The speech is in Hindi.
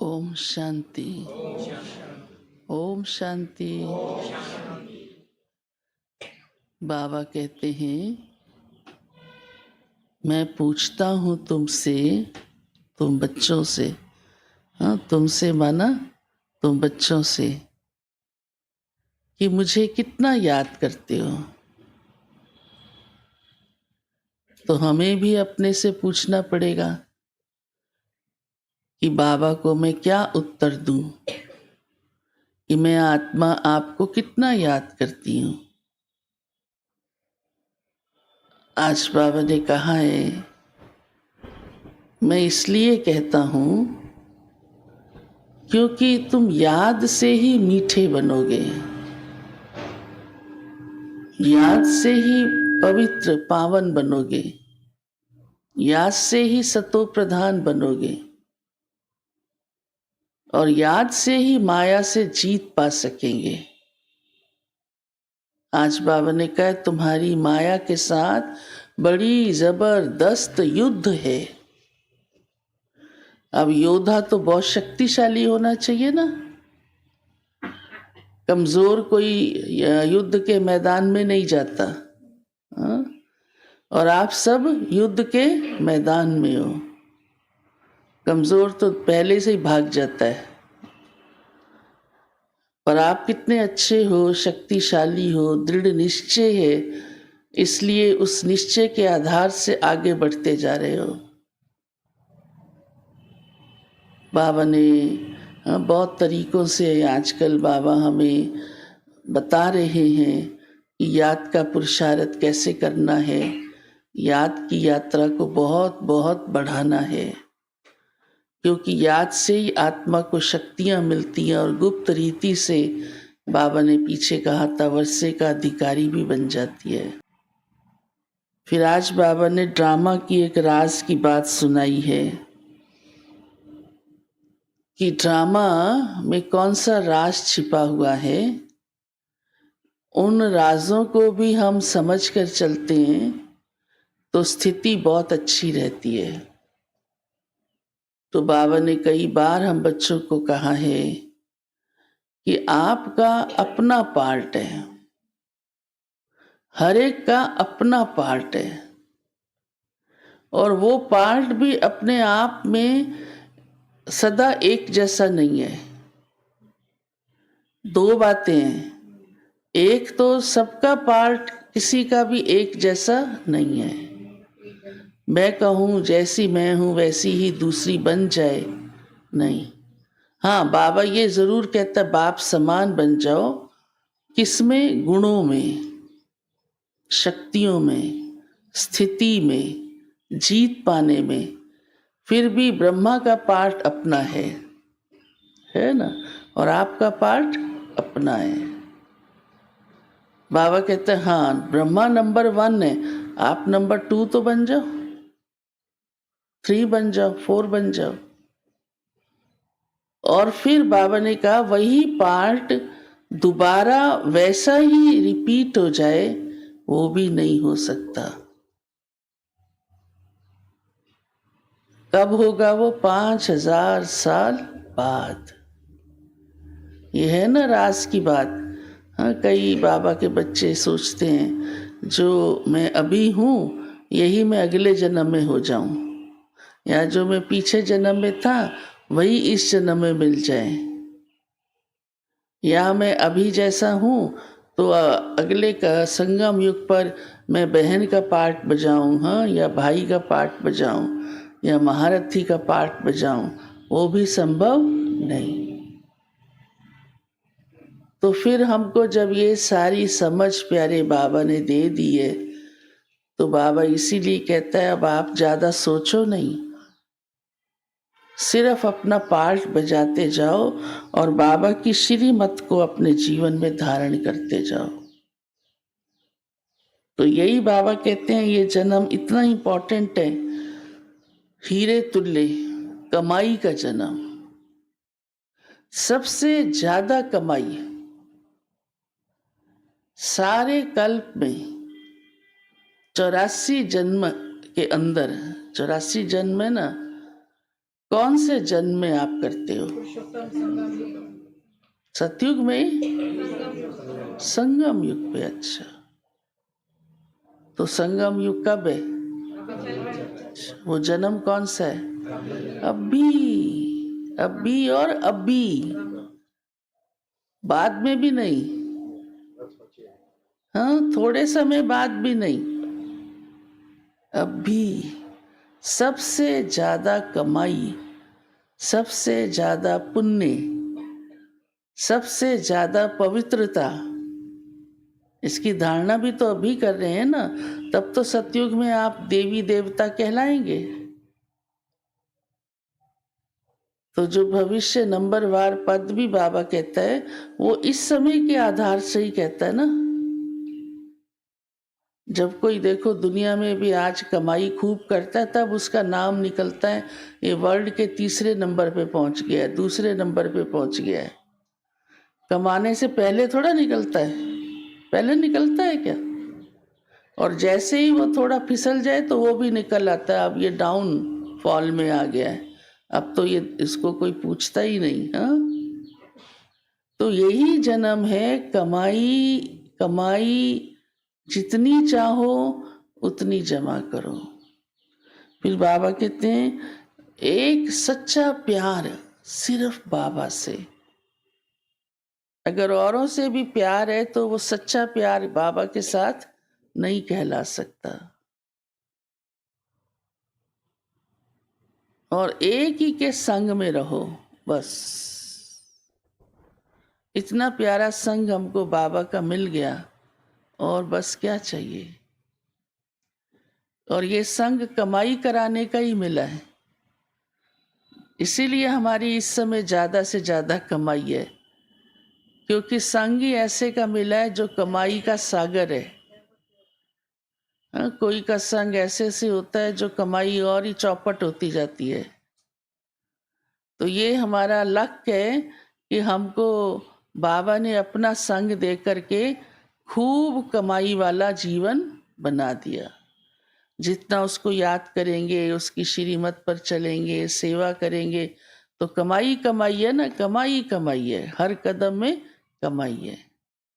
ओम शांति। ओम शांति। बाबा कहते हैं, मैं पूछता हूँ तुमसे, तुम बच्चों से। हाँ, तुमसे माना तुम बच्चों से, कि मुझे कितना याद करते हो। तो हमें भी अपने से पूछना पड़ेगा कि बाबा को मैं क्या उत्तर दूं, कि मैं आत्मा आपको कितना याद करती हूँ। आज बाबा ने कहा है, मैं इसलिए कहता हूँ क्योंकि तुम याद से ही मीठे बनोगे, याद से ही पवित्र पावन बनोगे, याद से ही सतो प्रधान बनोगे, और याद से ही माया से जीत पा सकेंगे। आज बाबा ने कहा, तुम्हारी माया के साथ बड़ी जबरदस्त युद्ध है। अब योद्धा तो बहुत शक्तिशाली होना चाहिए ना। कमजोर कोई युद्ध के मैदान में नहीं जाता। हाँ? और आप सब युद्ध के मैदान में हो। कमजोर तो पहले से ही भाग जाता है, पर आप कितने अच्छे हो, शक्तिशाली हो, दृढ़ निश्चय है, इसलिए उस निश्चय के आधार से आगे बढ़ते जा रहे हो। बाबा ने बहुत तरीकों से आजकल बाबा हमें बता रहे हैं कि याद का पुरुषार्थ कैसे करना है, याद की यात्रा को बहुत बहुत बढ़ाना है, क्योंकि याद से ही आत्मा को शक्तियां मिलती हैं और गुप्त रीति से बाबा ने पीछे कहा था वर्षे का अधिकारी भी बन जाती है। फिर आज बाबा ने ड्रामा की एक राज की बात सुनाई है कि ड्रामा में कौन सा राज छिपा हुआ है। उन राजों को भी हम समझ कर चलते हैं तो स्थिति बहुत अच्छी रहती है। तो बाबा ने कई बार हम बच्चों को कहा है कि आपका अपना पार्ट है, हर एक का अपना पार्ट है, और वो पार्ट भी अपने आप में सदा एक जैसा नहीं है। दो बातें हैं, एक तो सबका पार्ट किसी का भी एक जैसा नहीं है। मैं कहूँ जैसी मैं हूँ वैसी ही दूसरी बन जाए, नहीं। हाँ, बाबा ये जरूर कहता बाप समान बन जाओ। किसमें? गुणों में, शक्तियों में, स्थिति में, जीत पाने में। फिर भी ब्रह्मा का पार्ट अपना है ना, और आपका पार्ट अपना है। बाबा कहते हैं हाँ, ब्रह्मा नंबर 1 है, आप नंबर 2 तो बन जाओ, 3 बन जाओ, 4 बन जाओ। और फिर बाबा ने कहा वही पार्ट दोबारा वैसा ही रिपीट हो जाए, वो भी नहीं हो सकता। कब होगा वो? 5000 साल बाद। ये है ना राज की बात। हाँ, कई बाबा के बच्चे सोचते हैं जो मैं अभी हूँ यही मैं अगले जन्म में हो जाऊं, या जो मैं पीछे जन्म में था वही इस जन्म में मिल जाए, या मैं अभी जैसा हूँ तो अगले का संगम युग पर मैं बहन का पार्ट बजाऊं, हाँ, या भाई का पार्ट बजाऊं, या महारथी का पार्ट बजाऊं, वो भी संभव नहीं। तो फिर हमको जब ये सारी समझ प्यारे बाबा ने दे दी है, तो बाबा इसीलिए कहता है अब आप ज्यादा सोचो नहीं, सिर्फ अपना पार्ट बजाते जाओ और बाबा की श्रीमत को अपने जीवन में धारण करते जाओ। तो यही बाबा कहते हैं ये जन्म इतना इम्पोर्टेंट है, हीरे तुल्य कमाई का जन्म, सबसे ज्यादा कमाई सारे कल्प में। 84 जन्म के अंदर, 84 जन्म है ना, कौन से जन्म में आप करते हो? सतयुग में, संगम युग पे। अच्छा, तो संगम युग कब है? वो जन्म कौन सा है? अभी, अभी और अभी, बाद में भी नहीं, हाँ थोड़े समय बाद भी नहीं, अभी। सबसे ज्यादा कमाई, सबसे ज्यादा पुण्य, सबसे ज्यादा पवित्रता, इसकी धारणा भी तो अभी कर रहे हैं ना। तब तो सतयुग में आप देवी देवता कहलाएंगे। तो जो भविष्य नंबरवार पद भी बाबा कहता है, वो इस समय के आधार से ही कहता है ना। जब कोई देखो दुनिया में भी आज कमाई खूब करता है, तब उसका नाम निकलता है, ये वर्ल्ड के तीसरे नंबर पे पहुंच गया है, दूसरे नंबर पे पहुंच गया है। कमाने से पहले थोड़ा निकलता है, पहले निकलता है क्या? और जैसे ही वो थोड़ा फिसल जाए तो वो भी निकल आता है, अब ये डाउन फॉल में आ गया है, अब तो ये इसको कोई पूछता ही नहीं। हाँ, तो यही जन्म है। कमाई, कमाई जितनी चाहो उतनी जमा करो। फिर बाबा कहते हैं एक सच्चा प्यार सिर्फ बाबा से। अगर औरों से भी प्यार है तो वो सच्चा प्यार बाबा के साथ नहीं कहला सकता। और एक ही के संग में रहो, बस। इतना प्यारा संग हमको बाबा का मिल गया, और बस क्या चाहिए। और ये संग कमाई कराने का ही मिला है, इसीलिए हमारी इस समय ज्यादा से ज्यादा कमाई है, क्योंकि संग ही ऐसे का मिला है जो कमाई का सागर है। हाँ, कोई का संग ऐसे से होता है जो कमाई और ही चौपट होती जाती है। तो ये हमारा लक है कि हमको बाबा ने अपना संग दे करके खूब कमाई वाला जीवन बना दिया। जितना उसको याद करेंगे, उसकी श्रीमत पर चलेंगे, सेवा करेंगे, तो कमाई कमाई है ना, कमाई कमाई है, हर कदम में कमाई है।